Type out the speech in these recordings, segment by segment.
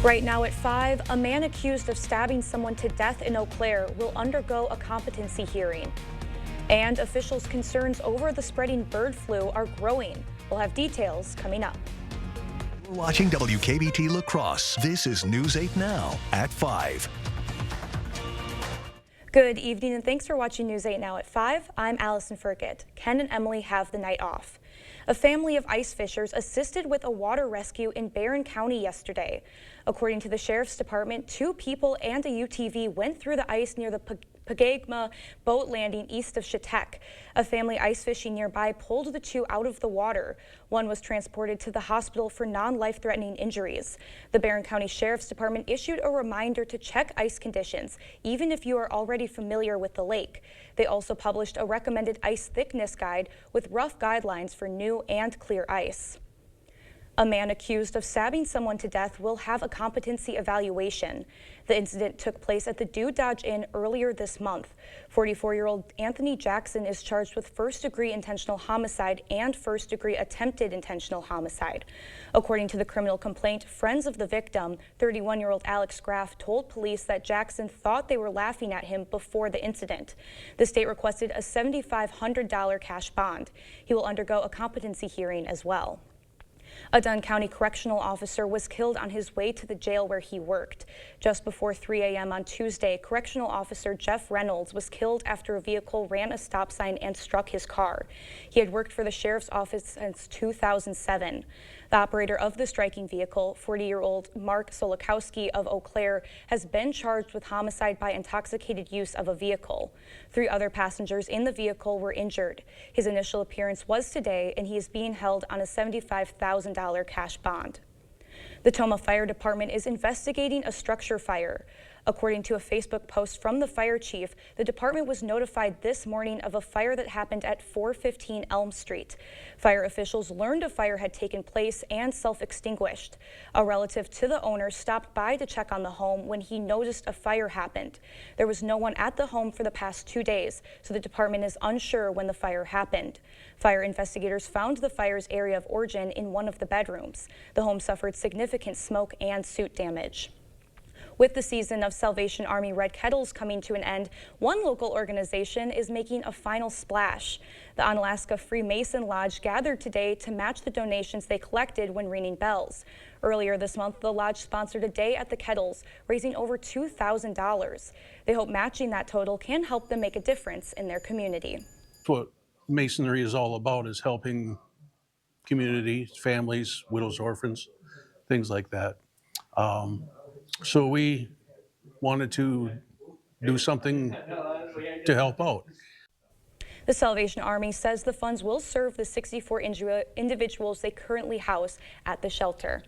Right now at 5, a man accused of stabbing someone to death in Eau Claire will undergo a competency hearing. And officials' concerns over the spreading bird flu are growing. We'll have details coming up. We're watching WKBT La Crosse. This is News 8 Now at 5. Good evening and thanks for watching News 8 Now at 5. I'm Allison Furkett. Ken and Emily have the night off. A family of ice fishers assisted with a water rescue in Barron County yesterday. According to the Sheriff's Department, 2 people and a UTV went through the ice near the Pagagma boat landing east of Chautauqua. A family ice fishing nearby pulled the 2 out of the water. One was transported to the hospital for non-life-threatening injuries. The Barron County Sheriff's Department issued a reminder to check ice conditions, even if you are already familiar with the lake. They also published a recommended ice thickness guide with rough guidelines for new and clear ice. A man accused of stabbing someone to death will have a competency evaluation. The incident took place at the Dew Dodge Inn earlier this month. 44-year-old Anthony Jackson is charged with first-degree intentional homicide and first-degree attempted intentional homicide. According to the criminal complaint, friends of the victim, 31-year-old Alex Graff, told police that Jackson thought they were laughing at him before the incident. The state requested a $7,500 cash bond. He will undergo a competency hearing as well. A Dunn County correctional officer was killed on his way to the jail where he worked. Just before 3 a.m. on Tuesday, correctional officer Jeff Reynolds was killed after a vehicle ran a stop sign and struck his car. He had worked for the sheriff's office since 2007. The operator of the striking vehicle, 40-year-old Mark Solokowski of Eau Claire, has been charged with homicide by intoxicated use of a vehicle. 3 other passengers in the vehicle were injured. His initial appearance was today, and he is being held on a $75,000 cash bond. The Tomah Fire Department is investigating a structure fire. According to a Facebook post from the fire chief, the department was notified this morning of a fire that happened at 415 Elm Street. Fire officials learned a fire had taken place and self-extinguished. A relative to the owner stopped by to check on the home when he noticed a fire happened. There was no one at the home for the past 2 days, so the department is unsure when the fire happened. Fire investigators found the fire's area of origin in one of the bedrooms. The home suffered significant smoke and soot damage. With the season of Salvation Army Red Kettles coming to an end, one local organization is making a final splash. The Onalaska Freemason Lodge gathered today to match the donations they collected when ringing bells. Earlier this month, the lodge sponsored a day at the Kettles, raising over $2,000. They hope matching that total can help them make a difference in their community. What Masonry is all about is helping communities, families, widows, orphans, things like that. So we wanted to do something to help out. The Salvation Army says the funds will serve the 64 individuals they currently house at the shelter.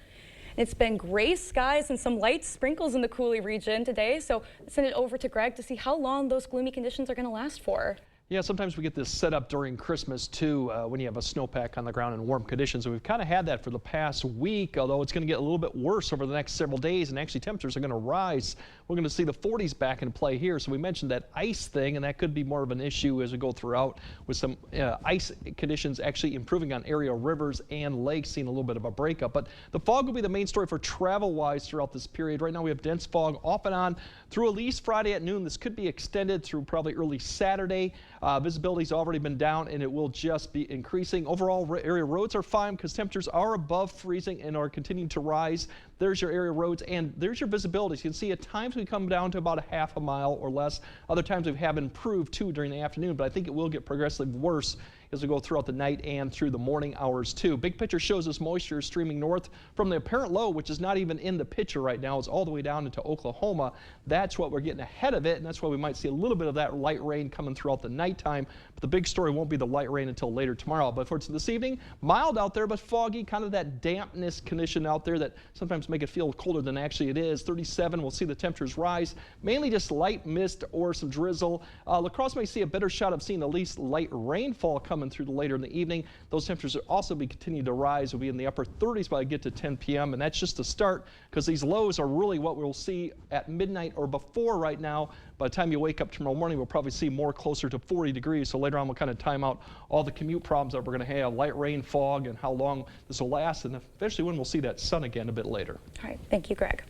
It's been gray skies and some light sprinkles in the Coulee region today, so let's send it over to Greg to see how long those gloomy conditions are going to last for. Yeah, sometimes we get this set up during Christmas too, when you have a snowpack on the ground and warm conditions. And we've kind of had that for the past week, although it's going to get a little bit worse over the next several days, and actually temperatures are going to rise. We're going to see the 40s back in play here. So we mentioned that ice thing, and that could be more of an issue as we go throughout, with some ice conditions actually improving on area rivers and lakes, seeing a little bit of a breakup. But the fog will be the main story for travel-wise throughout this period. Right now we have dense fog off and on through at least Friday at noon. This could be extended through probably early Saturday. Visibility's already been down, and it will just be increasing. Overall, area roads are fine because temperatures are above freezing and are continuing to rise. There's your area roads, and there's your visibility. So you can see at times we come down to about a half a mile or less. Other times we have improved too during the afternoon, but I think it will get progressively worse as we go throughout the night and through the morning hours too. Big picture shows us moisture streaming north from the apparent low, which is not even in the picture right now. It's all the way down into Oklahoma. That's what we're getting ahead of it, and that's why we might see a little bit of that light rain coming throughout the nighttime. But the big story won't be the light rain until later tomorrow. But for this evening, mild out there, but foggy, kind of that dampness condition out there that sometimes make it feel colder than actually it is. 37, we'll see the temperatures rise. Mainly just light mist or some drizzle. La Crosse may see a better shot of seeing at least light rainfall coming through later in the evening. Those temperatures will also be continuing to rise. We'll be in the upper 30s by get to 10 p.m. and that's just the start, because these lows are really what we'll see at midnight or before right now. By the time you wake up tomorrow morning, we'll probably see more closer to 40 degrees. So later on, we'll kind of time out all the commute problems that we're going to have, light rain, fog, and how long this will last, and eventually when we'll see that sun again a bit later. All right, thank you, Greg.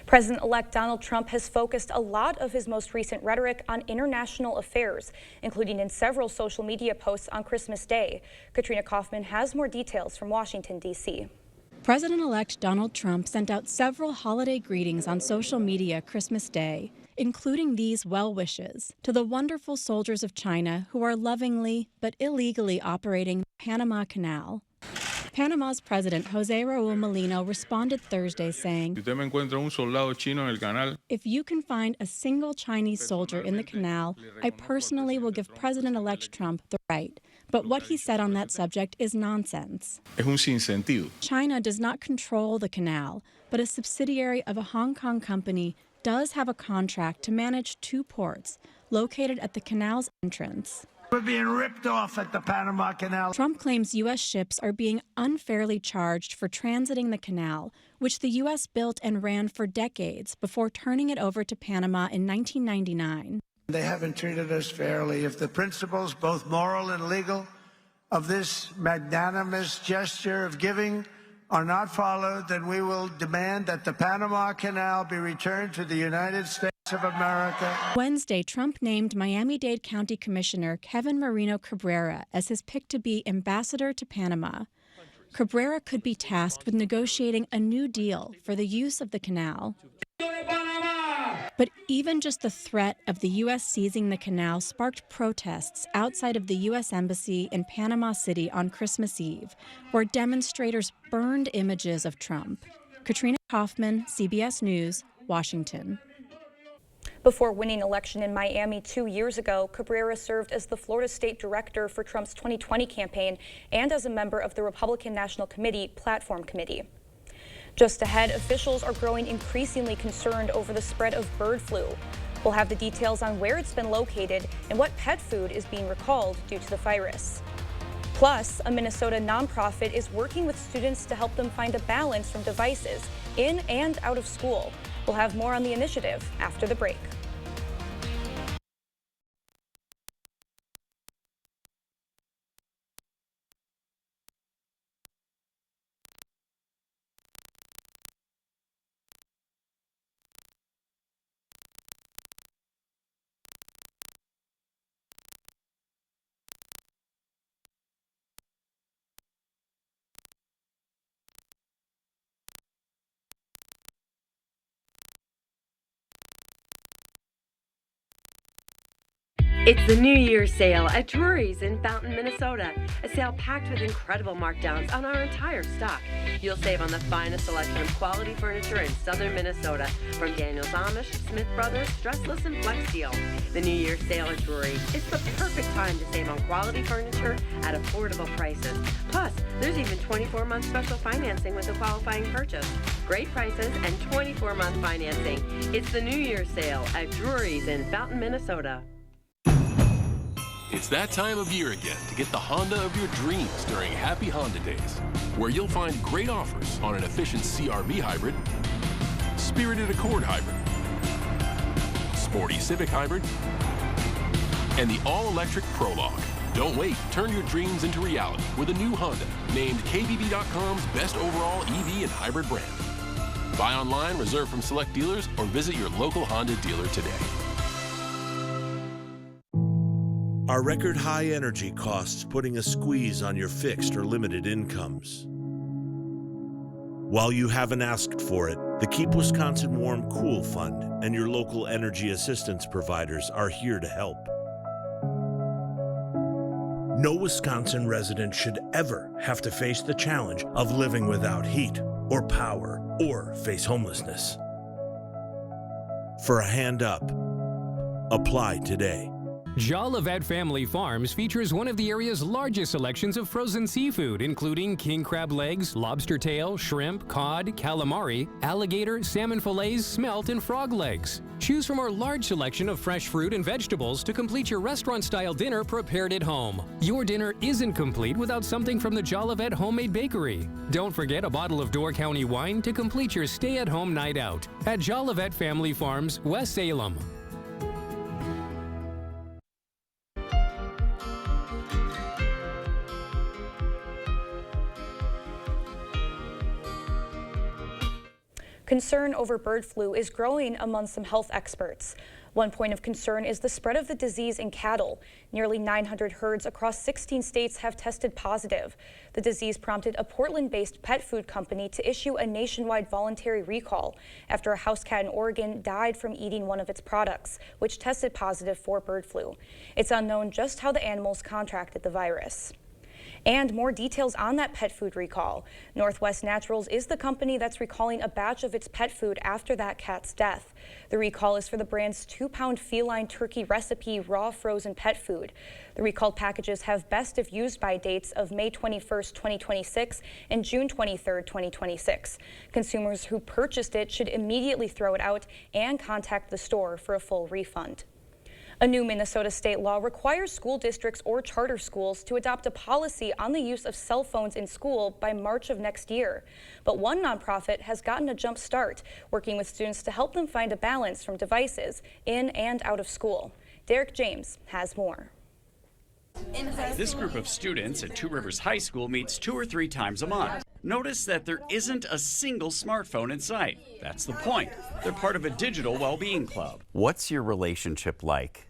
President-elect Donald Trump has focused a lot of his most recent rhetoric on international affairs, including in several social media posts on Christmas Day. Katrina Kaufman has more details from Washington, D.C. President-elect Donald Trump sent out several holiday greetings on social media Christmas Day, including these well wishes to the wonderful soldiers of China who are lovingly but illegally operating the Panama Canal. Panama's President Jose Raul Molino responded Thursday saying, "If you can find a single Chinese soldier in the canal, I personally will give President-elect Trump the right. But what he said on that subject is nonsense." China does not control the canal, but a subsidiary of a Hong Kong company does have a contract to manage 2 ports located at the canal's entrance. We're being ripped off at the Panama Canal. Trump claims U.S. ships are being unfairly charged for transiting the canal, which the U.S. built and ran for decades before turning it over to Panama in 1999. They haven't treated us fairly. If the principles, both moral and legal, of this magnanimous gesture of giving are not followed, then we will demand that the Panama Canal be returned to the United States of America. Wednesday, Trump named Miami-Dade County Commissioner Kevin Marino Cabrera as his pick to be ambassador to Panama. Cabrera could be tasked with negotiating a new deal for the use of the canal. But even just the threat of the U.S. seizing the canal sparked protests outside of the U.S. Embassy in Panama City on Christmas Eve, where demonstrators burned images of Trump. Katrina Kaufman, CBS News, Washington. Before winning election in Miami 2 years ago, Cabrera served as the Florida State Director for Trump's 2020 campaign and as a member of the Republican National Committee Platform Committee. Just ahead, officials are growing increasingly concerned over the spread of bird flu. We'll have the details on where it's been located and what pet food is being recalled due to the virus. Plus, a Minnesota nonprofit is working with students to help them find a balance from devices in and out of school. We'll have more on the initiative after the break. It's the New Year's sale at Drury's in Fountain, Minnesota. A sale packed with incredible markdowns on our entire stock. You'll save on the finest selection of quality furniture in southern Minnesota, from Daniels Amish, Smith Brothers, Stressless, and Flex Steel. The New Year's sale at Drury's. It's the perfect time to save on quality furniture at affordable prices. Plus, there's even 24-month special financing with a qualifying purchase. Great prices and 24-month financing. It's the New Year's sale at Drury's in Fountain, Minnesota. It's that time of year again to get the Honda of your dreams during Happy Honda Days, where you'll find great offers on an efficient CR-V hybrid, spirited Accord hybrid, sporty Civic hybrid, and the all-electric Prologue. Don't wait, turn your dreams into reality with a new Honda, named KBB.com's best overall EV and hybrid brand. Buy online, reserve from select dealers, or visit your local Honda dealer today. Are record high energy costs putting a squeeze on your fixed or limited incomes? While you haven't asked for it, the Keep Wisconsin Warm Cool Fund and your local energy assistance providers are here to help. No Wisconsin resident should ever have to face the challenge of living without heat or power or face homelessness. For a hand up, apply today. Jolivet Family Farms features one of the area's largest selections of frozen seafood, including king crab legs, lobster tail, shrimp, cod, calamari, alligator, salmon fillets, smelt, and frog legs. Choose from our large selection of fresh fruit and vegetables to complete your restaurant-style dinner prepared at home. Your dinner isn't complete without something from the Jolivet Homemade Bakery. Don't forget a bottle of Door County wine to complete your stay-at-home night out at Jolivet Family Farms, West Salem. Concern over bird flu is growing among some health experts. One point of concern is the spread of the disease in cattle. Nearly 900 herds across 16 states have tested positive. The disease prompted a Portland-based pet food company to issue a nationwide voluntary recall after a house cat in Oregon died from eating one of its products, which tested positive for bird flu. It's unknown just how the animals contracted the virus. And more details on that pet food recall. Northwest Naturals is the company that's recalling a batch of its pet food after that cat's death. The recall is for the brand's 2-pound feline turkey recipe raw frozen pet food. The recalled packages have best if used by dates of May 21st, 2026 and June 23rd, 2026. Consumers who purchased it should immediately throw it out and contact the store for a full refund. A new Minnesota state law requires school districts or charter schools to adopt a policy on the use of cell phones in school by March of next year. But one nonprofit has gotten a jump start, working with students to help them find a balance from devices in and out of school. Derek James has more. This group of students at Two Rivers High School meets 2 or 3 times a month. Notice that there isn't a single smartphone in sight. That's the point. They're part of a digital well-being club. What's your relationship like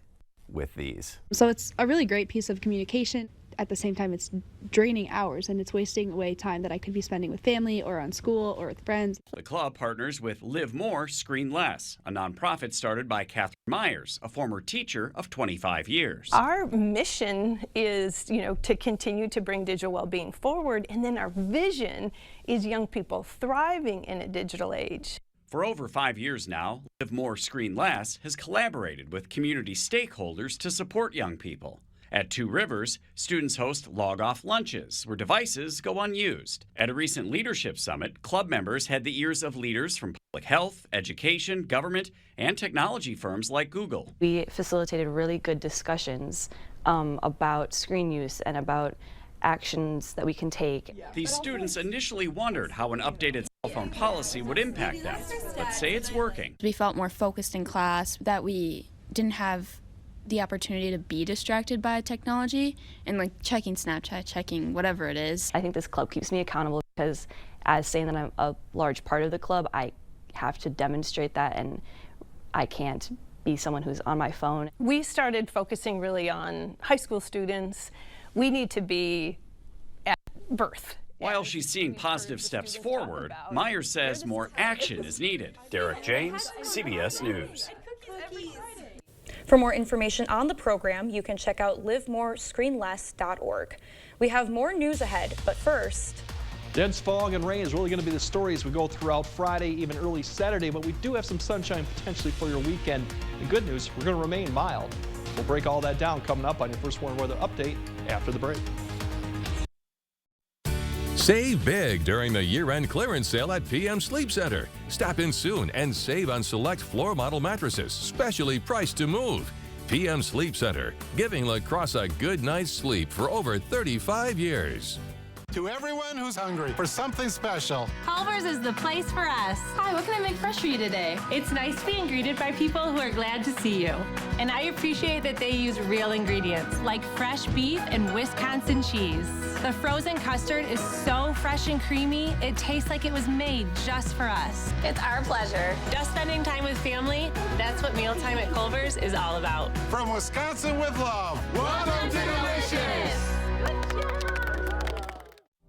with these? So it's a really great piece of communication. At the same time, it's draining hours and it's wasting away time that I could be spending with family or on school or with friends. The club partners with Live More, Screen Less, a nonprofit started by Catherine Myers, a former teacher of 25 years. Our mission is, to continue to bring digital well-being forward, and then our vision is young people thriving in a digital age. For over 5 years now, Live More, Screen Less has collaborated with community stakeholders to support young people. At Two Rivers, students host log-off lunches where devices go unused. At a recent leadership summit, club members had the ears of leaders from public health, education, government, and technology firms like Google. We facilitated really good discussions about screen use and about actions that we can take. These students initially wondered how an updated cell phone policy would impact them, but say it's working. We felt more focused in class, that we didn't have the opportunity to be distracted by technology and checking Snapchat, checking whatever it is. I think this club keeps me accountable because as saying that I'm a large part of the club, I have to demonstrate that, and I can't be someone who's on my phone. We started focusing really on high school students. We need to be at birth. While she's seeing positive steps forward, Myers says more action is needed. Derek James, CBS News. For more information on the program, you can check out livemorescreenless.org. We have more news ahead, but first... Dense fog and rain is really going to be the story as we go throughout Friday, even early Saturday, but we do have some sunshine potentially for your weekend. The good news, we're going to remain mild. We'll break all that down coming up on your First Warn Weather Update after the break. Save big during the year-end clearance sale at PM Sleep Center. Stop in soon and save on select floor model mattresses, specially priced to move. PM Sleep Center, giving La Crosse a good night's sleep for over 35 years. To everyone who's hungry for something special, Culver's is the place for us. Hi, what can I make fresh for you today? It's nice being greeted by people who are glad to see you. And I appreciate that they use real ingredients like fresh beef and Wisconsin cheese. The frozen custard is so fresh and creamy, it tastes like it was made just for us. It's our pleasure. Just spending time with family, that's what mealtime at Culver's is all about. From Wisconsin with love, welcome to Delicious!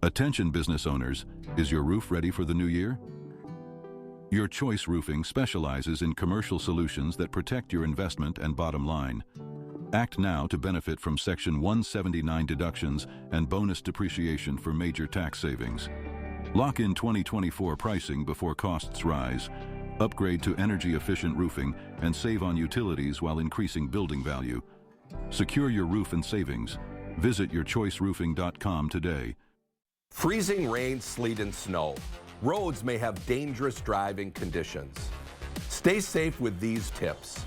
Attention business owners, is your roof ready for the new year? Your Choice Roofing specializes in commercial solutions that protect your investment and bottom line. Act now to benefit from Section 179 deductions and bonus depreciation for major tax savings. Lock in 2024 pricing before costs rise. Upgrade to energy-efficient roofing and save on utilities while increasing building value. Secure your roof and savings. Visit yourchoiceroofing.com today. Freezing rain, sleet, and snow. Roads may have dangerous driving conditions. Stay safe with these tips.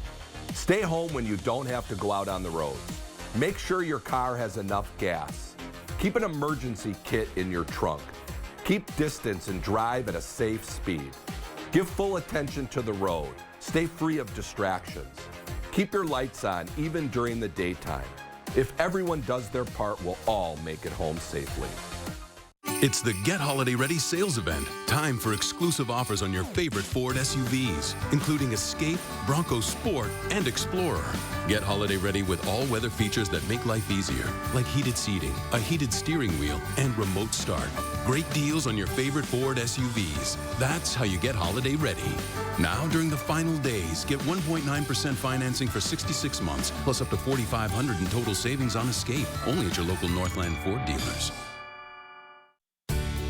Stay home when you don't have to go out on the road. Make sure your car has enough gas. Keep an emergency kit in your trunk. Keep distance and drive at a safe speed. Give full attention to the road. Stay free of distractions. Keep your lights on even during the daytime. If everyone does their part, we'll all make it home safely. It's the Get Holiday Ready sales event. Time for exclusive offers on your favorite Ford SUVs, including Escape, Bronco Sport, and Explorer. Get holiday ready with all-weather features that make life easier, like heated seating, a heated steering wheel, and remote start. Great deals on your favorite Ford SUVs. That's how you get holiday ready. Now, during the final days, get 1.9% financing for 66 months, plus up to $4,500 in total savings on Escape, only at your local Northland Ford dealers.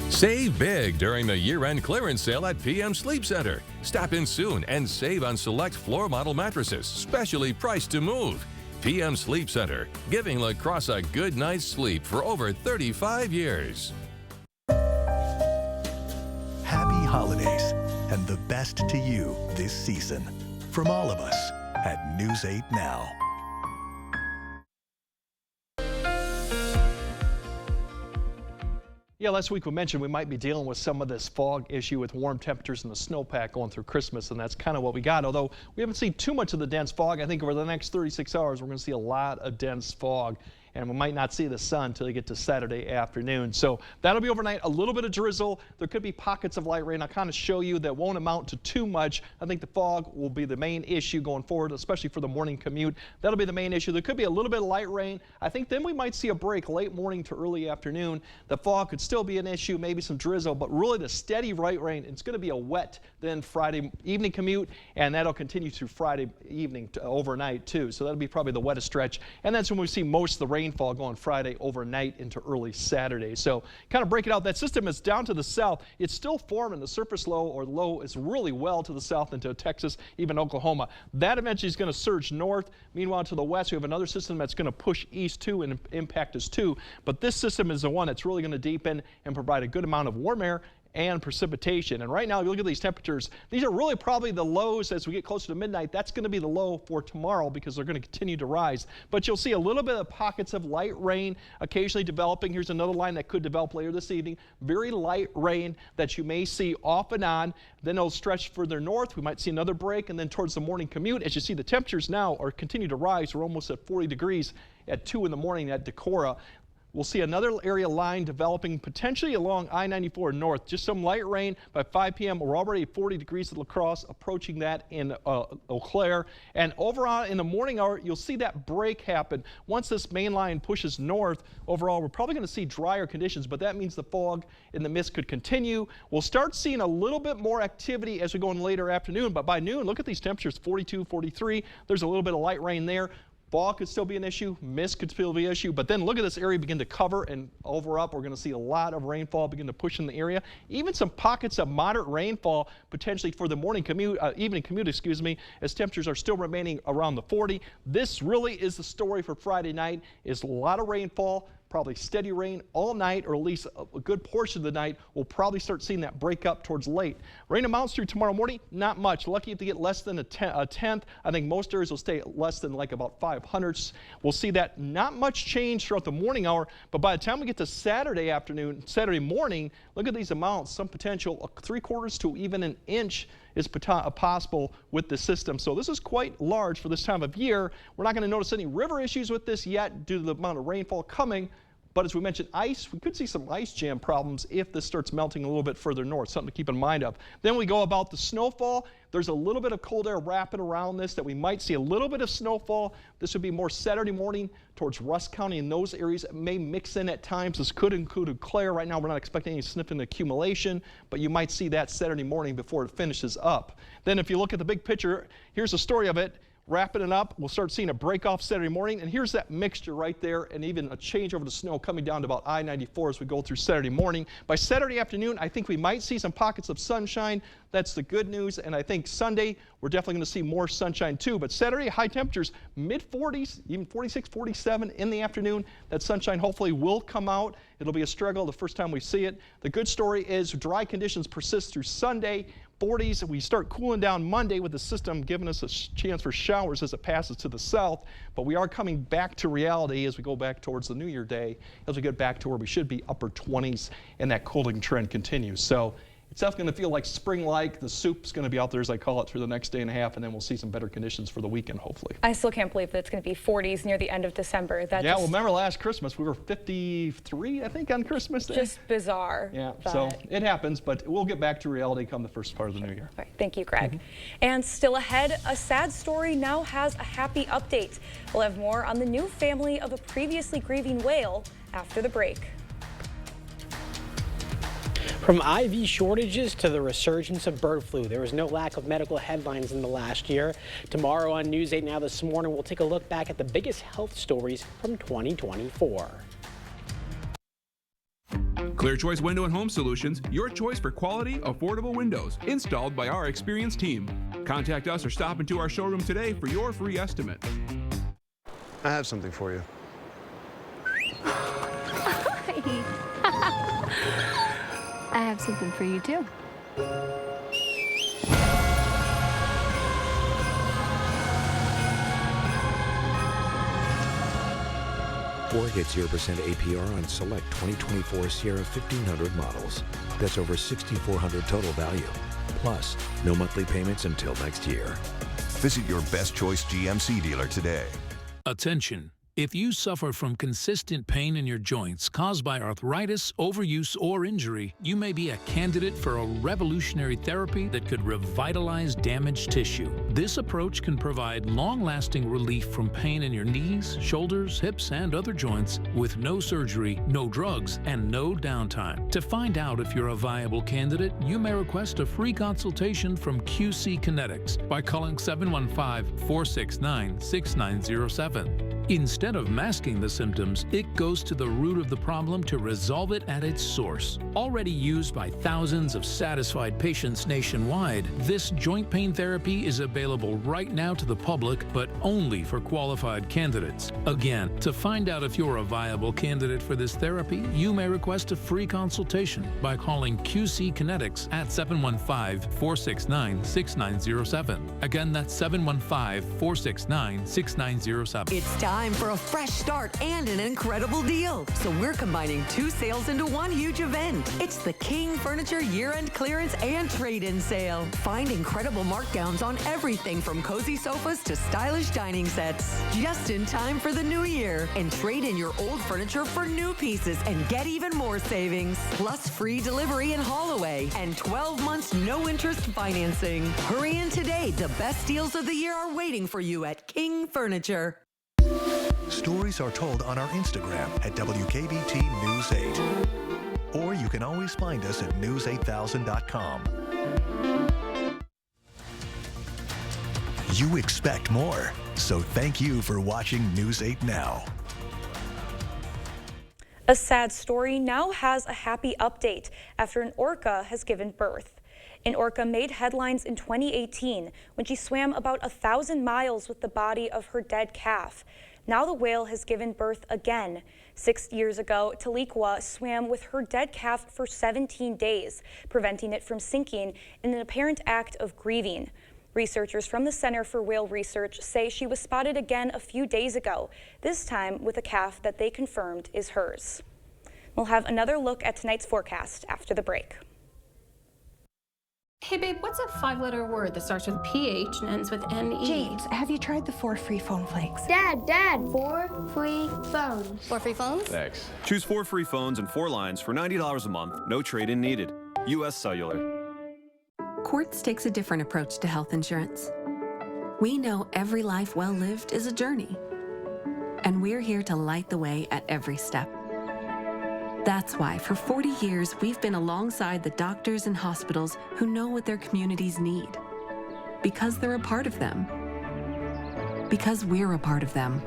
Save big during the year-end clearance sale at PM Sleep Center. Stop in soon and save on select floor model mattresses, specially priced to move. PM Sleep Center, giving La Crosse a good night's sleep for over 35 years. Happy holidays and the best to you this season. From all of us at News 8 Now. Yeah, last week we mentioned we might be dealing with some of this fog issue with warm temperatures and the snowpack going through Christmas, and that's kind of what we got. Although we haven't seen too much of the dense fog, I think over the next 36 hours we're going to see a lot of dense fog. And we might not see the sun until you get to Saturday afternoon. So that'll be overnight. A little bit of drizzle. There could be pockets of light rain. I'll kind of show you that won't amount to too much. I think the fog will be the main issue going forward, especially for the morning commute. That'll be the main issue. There could be a little bit of light rain. I think then we might see a break late morning to early afternoon. The fog could still be an issue, maybe some drizzle, but really the steady light rain. It's going to be a wet then Friday evening commute, and that'll continue through Friday evening to overnight too. So that'll be probably the wettest stretch. And that's when we see most of the rainfall going Friday overnight into early Saturday. So kind of break it out. That system is down to the south. It's still forming. The surface low or low is really well to the south into Texas, even Oklahoma. That eventually is going to surge north. Meanwhile, to the west, we have another system that's going to push east too and impact us too. But this system is the one that's really going to deepen and provide a good amount of warm air and precipitation. And right now, if you look at these temperatures, these are really probably the lows as we get closer to midnight. That's going to be the low for tomorrow because they're going to continue to rise. But you'll see a little bit of pockets of light rain occasionally developing. Here's another line that could develop later this evening. Very light rain that you may see off and on. Then it'll stretch further north. We might see another break. And then towards the morning commute, as you see, the temperatures now are continue to rise. We're almost at 40 degrees at 2 in the morning at Decorah. We'll see another area line developing potentially along I-94 north. Just some light rain by 5 p.m. We're already at 40 degrees at La Crosse, approaching that in Eau Claire. And overall in the morning hour, you'll see that break happen. Once this main line pushes north, overall, we're probably going to see drier conditions, but that means the fog and the mist could continue. We'll start seeing a little bit more activity as we go in later afternoon, but by noon, look at these temperatures, 42, 43. There's a little bit of light rain there. Fog could still be an issue, mist could still be an issue, but then look at this area begin to cover and over up. We're going to see a lot of rainfall begin to push in the area. Even some pockets of moderate rainfall potentially for the morning commute, evening commute, excuse me, as temperatures are still remaining around the 40. This really is the story for Friday night, is a lot of rainfall. Probably steady rain all night, or at least a good portion of the night. We'll probably start seeing that break up towards late. Rain amounts through tomorrow morning, not much. Lucky if they get less than a tenth. I think most areas will stay less than like about 500ths. We'll see that not much change throughout the morning hour, but by the time we get to Saturday afternoon, Saturday morning, look at these amounts. Some potential 3/4 to even an inch is possible with the system. So this is quite large for this time of year. We're not going to notice any river issues with this yet due to the amount of rainfall coming. But as we mentioned, ice, we could see some ice jam problems if this starts melting a little bit further north, something to keep in mind of. Then we go about the snowfall. There's a little bit of cold air wrapping around this that we might see a little bit of snowfall. This would be more Saturday morning towards Rusk County and those areas. It may mix in at times. This could include Eau Claire. Right now, we're not expecting any significant accumulation, but you might see that Saturday morning before it finishes up. Then if you look at the big picture, here's the story of it. Wrapping it up, we'll start seeing a break off Saturday morning, and here's that mixture right there, and even a change over the snow coming down to about I-94 as we go through Saturday morning. By Saturday afternoon, I think we might see some pockets of sunshine. That's the good news, and I think Sunday, we're definitely going to see more sunshine too. But Saturday, high temperatures, mid-40s, even 46, 47 in the afternoon. That sunshine hopefully will come out. It'll be a struggle the first time we see it. The good story is dry conditions persist through Sunday. 40s, we start cooling down Monday with the system giving us a chance for showers as it passes to the south, but we are coming back to reality as we go back towards the New Year day, as we get back to where we should be, upper 20s, and that cooling trend continues. So It's definitely going to feel like spring-like. The soup's going to be out there, as I call it, through the next day and a half, and then we'll see some better conditions for the weekend, hopefully. I still can't believe that it's going to be 40s near the end of December. Well, remember last Christmas, we were 53, I think, on Christmas Day. Just bizarre. Yeah, so it happens, but we'll get back to reality come the first part of the new year. All right, thank you, Greg. And still ahead, a sad story now has a happy update. We'll have more on the new family of a previously grieving whale after the break. From IV shortages to the resurgence of bird flu, there was no lack of medical headlines in the last year. Tomorrow on News 8 Now this morning, we'll take a look back at the biggest health stories from 2024. Clear Choice Window and Home Solutions, your choice for quality, affordable windows, installed by our experienced team. Contact us or stop into our showroom today for your free estimate. I have something for you. I have something for you too. 4 get 0% APR on select 2024 Sierra 1500 models. That's over $6,400 total value. Plus, no monthly payments until next year. Visit your Best Choice GMC dealer today. Attention! If you suffer from consistent pain in your joints caused by arthritis, overuse, or injury, you may be a candidate for a revolutionary therapy that could revitalize damaged tissue. This approach can provide long-lasting relief from pain in your knees, shoulders, hips, and other joints with no surgery, no drugs, and no downtime. To find out if you're a viable candidate, you may request a free consultation from QC Kinetics by calling 715-469-6907. Instead of masking the symptoms, it goes to the root of the problem to resolve it at its source. Already used by thousands of satisfied patients nationwide, this joint pain therapy is available right now to the public, but only for qualified candidates. Again, to find out if you're a viable candidate for this therapy, you may request a free consultation by calling QC Kinetics at 715-469-6907. Again, that's 715-469-6907. It's time for a fresh start and an incredible deal. So we're combining 2 sales into one huge event. It's the King Furniture year-end clearance and trade-in sale. Find incredible markdowns on everything from cozy sofas to stylish dining sets. Just in time for the new year. And trade in your old furniture for new pieces and get even more savings. Plus free delivery and haul away. And 12 months no interest financing. Hurry in today. The best deals of the year are waiting for you at King Furniture. Stories are told on our Instagram at WKBT News 8. Or you can always find us at news8000.com. You expect more, so thank you for watching News 8 Now. A sad story now has a happy update after an orca has given birth. An orca made headlines in 2018 when she swam about 1,000 miles with the body of her dead calf. Now the whale has given birth again. 6 years ago, Taliqua swam with her dead calf for 17 days, preventing it from sinking in an apparent act of grieving. Researchers from the Center for Whale Research say she was spotted again a few days ago, this time with a calf that they confirmed is hers. We'll have another look at tonight's forecast after the break. Hey babe, what's a 5-letter word that starts with PH and ends with NE? Jade, have you tried the 4 free phone flakes? Dad, 4 free phones. 4 free phones? Thanks. Choose 4 free phones and 4 lines for $90 a month. No trade-in needed. U.S. Cellular. Quartz takes a different approach to health insurance. We know every life well lived is a journey, and we're here to light the way at every step. That's why for 40 years, we've been alongside the doctors and hospitals who know what their communities need. Because they're a part of them. Because we're a part of them.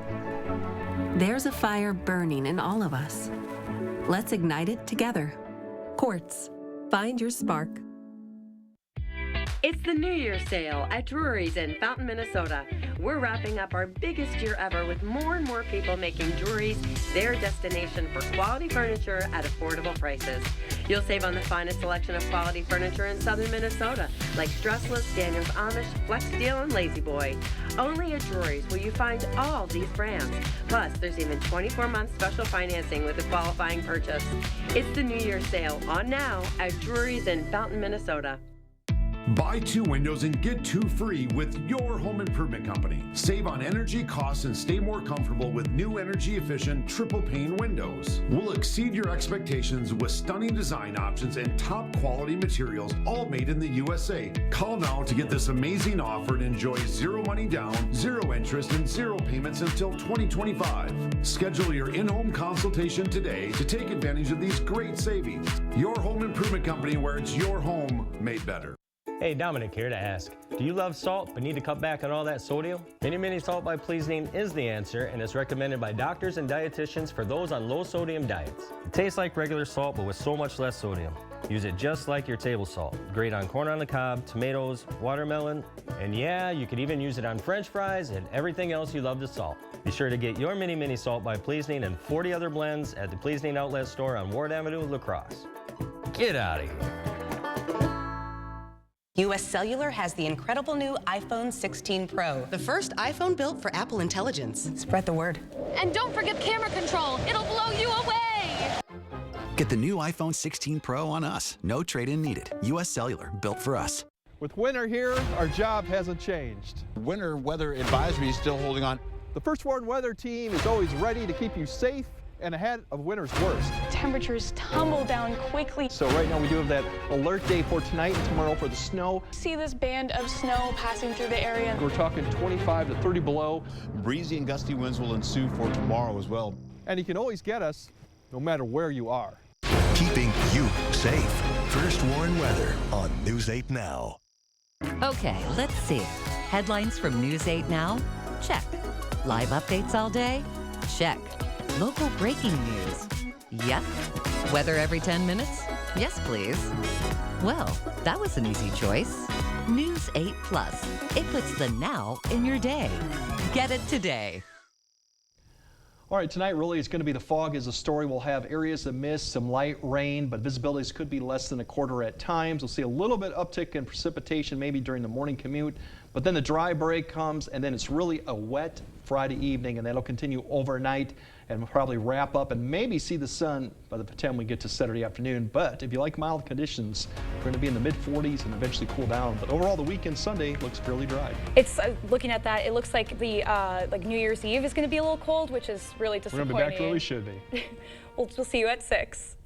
There's a fire burning in all of us. Let's ignite it together. Quartz. Find your spark. It's the New Year's sale at Drury's in Fountain, Minnesota. We're wrapping up our biggest year ever with more and more people making Drury's their destination for quality furniture at affordable prices. You'll save on the finest selection of quality furniture in southern Minnesota, like Stressless, Daniels Amish, Flex Steel, and Lazy Boy. Only at Drury's will you find all these brands. Plus, there's even 24-month special financing with a qualifying purchase. It's the New Year's sale on now at Drury's in Fountain, Minnesota. Buy 2 windows and get 2 free with your home improvement company. Save on energy costs and stay more comfortable with new energy-efficient triple pane windows. We'll exceed your expectations with stunning design options and top quality materials, all made in the USA. Call now to get this amazing offer and enjoy 0 money down, 0 interest, and 0 payments until 2025. Schedule your in-home consultation today to take advantage of these great savings. Your home improvement company, where it's your home made better. Hey, Dominic here to ask, do you love salt but need to cut back on all that sodium? Mini Salt by Pleasing is the answer, and it's recommended by doctors and dietitians for those on low sodium diets. It tastes like regular salt but with so much less sodium. Use it just like your table salt. Great on corn on the cob, tomatoes, watermelon, and yeah, you could even use it on French fries and everything else you love to salt. Be sure to get your Mini Salt by Pleasing and 40 other blends at the Pleasing Outlet Store on Ward Avenue, La Crosse. Get out of here. U.S. Cellular has the incredible new iPhone 16 Pro. The first iPhone built for Apple Intelligence. Spread the word. And don't forget camera control. It'll blow you away. Get the new iPhone 16 Pro on us. No trade-in needed. U.S. Cellular, built for us. With winter here, our job hasn't changed. Winter weather advisory is still holding on. The First Warn Weather Team is always ready to keep you safe and ahead of winter's worst. Temperatures tumble down quickly. So right now we do have that alert day for tonight and tomorrow for the snow. See this band of snow passing through the area. We're talking 25 to 30 below. Breezy and gusty winds will ensue for tomorrow as well. And you can always get us no matter where you are. Keeping you safe. First Warn Weather on News 8 Now. Okay, let's see. Headlines from News 8 Now? Check. Live updates all day? Check. Local breaking news? Yep. Weather every 10 minutes? Yes, please. Well, that was an easy choice. News 8 Plus. It puts the now in your day. Get it today. All right, tonight really is going to be the fog as a story. We'll have areas of mist, some light rain, but visibilities could be less than a quarter at times. We'll see a little bit uptick in precipitation maybe during the morning commute, but then the dry break comes and then it's really a wet Friday evening, and that'll continue overnight and we'll probably wrap up and maybe see the sun by the time we get to Saturday afternoon. But if you like mild conditions, we're going to be in the mid-40s and eventually cool down. But overall, the weekend Sunday looks fairly dry. It's looking at that, it looks like the like New Year's Eve is going to be a little cold, which is really disappointing. We're going to be back to where we should be. We'll see you at 6.